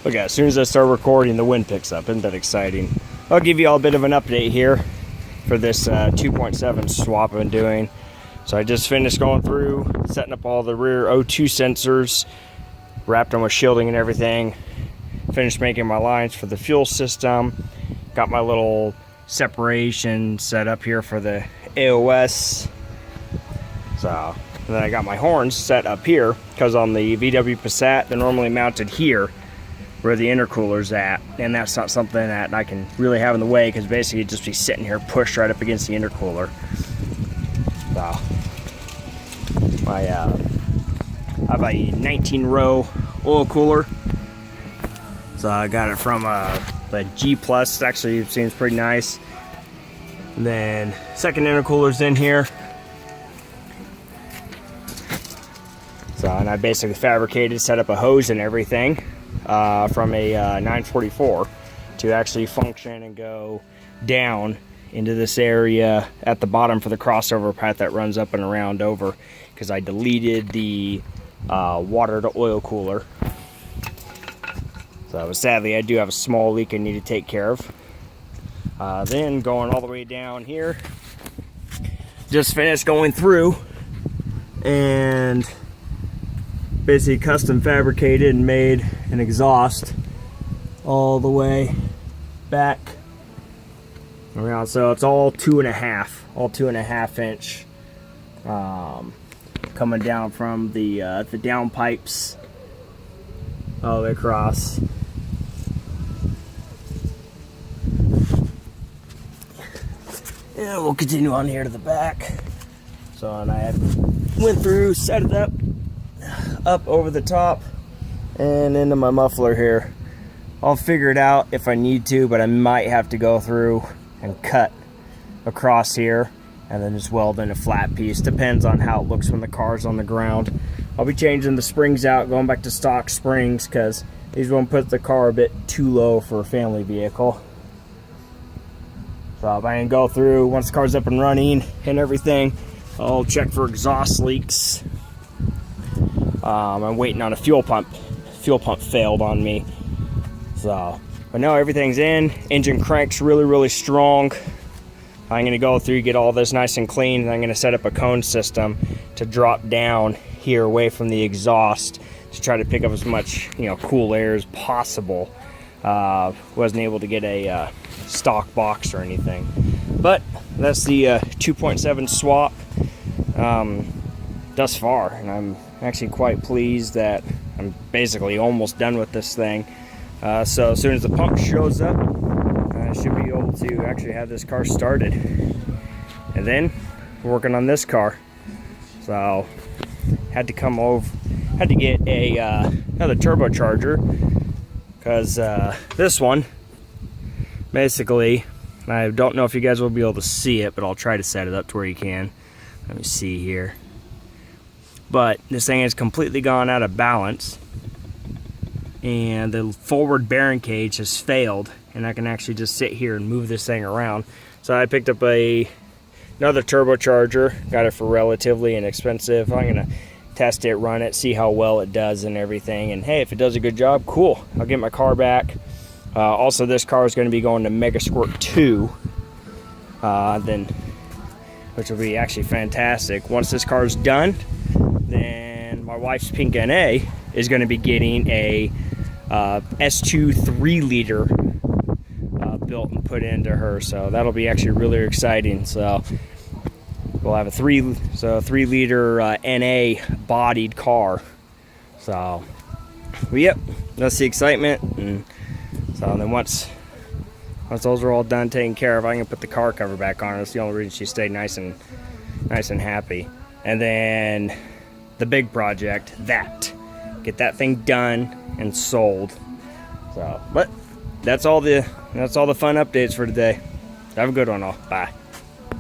Look, as soon as I start recording, the wind picks up. Isn't that exciting? I'll give you all a bit of an update here for this 2.7 swap I've been doing. So I just finished going through, setting up all the rear O2 sensors, wrapped them with shielding and everything. Finished making my lines for the fuel system. Got my little separation set up here for the AOS. So, and then I got my horns set up here, because on the VW Passat, they're normally mounted here, where the intercooler's at, and that's not something that I can really have in the way, because basically it'd just be sitting here pushed right up against the intercooler. So, I have a 19 row oil cooler. So I got it from the G Plus. Actually, it seems pretty nice. And then second intercooler's in here. So, and I basically fabricated, set up a hose and everything from a 944 to actually function and go down into this area at the bottom for the crossover path that runs up and around over, because I deleted the water to oil cooler. So sadly, I do have a small leak I need to take care of. Then going all the way down here, just finished going through and basically custom fabricated and made an exhaust all the way back around. So it's all 2.5 inch, coming down from the downpipes all the way across. And we'll continue on here to the back. So, and I went through, set it up over the top and into my muffler here. I'll figure it out if I need to, but I might have to go through and cut across here and then just weld in a flat piece. Depends on how it looks when the car's on the ground. I'll be changing the springs out, going back to stock springs, because these won't put the car a bit too low for a family vehicle. So if I can go through, once the car's up and running and everything, I'll check for exhaust leaks. I'm waiting on a fuel pump. Fuel pump failed on me. So, but now everything's in. Engine crank's really strong. I'm going to go through, get all this nice and clean, and I'm going to set up a cone system to drop down here away from the exhaust to try to pick up as much, cool air as possible. Wasn't able to get a stock box or anything, but that's the 2.7 swap thus far, and I'm actually quite pleased that I'm basically almost done with this thing. So as soon as the pump shows up, I should be able to actually have this car started, and then we're working on this car. So had to come over, had to get a another turbocharger, because this one basically, I don't know if you guys will be able to see it, but I'll try to set it up to where you can. Let me see here. But this thing has completely gone out of balance, and the forward bearing cage has failed, and I can actually just sit here and move this thing around. So I picked up another turbocharger, got it for relatively inexpensive. I'm gonna test it, run it, see how well it does and everything, and hey, if it does a good job, cool, I'll get my car back. Also, this car is going to be going to Mega Squirt 2, which will be actually fantastic. Once this car is done, then my wife's Pink NA is going to be getting a S2 3-liter built and put into her, so that'll be actually really exciting. So we'll have a 3-liter NA bodied car. So, well, yep, that's the excitement. And so then once those are all done, taken care of, I can put the car cover back on. That's the only reason she stayed nice and happy. And then the big project, get that thing done and sold. So, but that's all the fun updates for today. Have a good one all. Bye.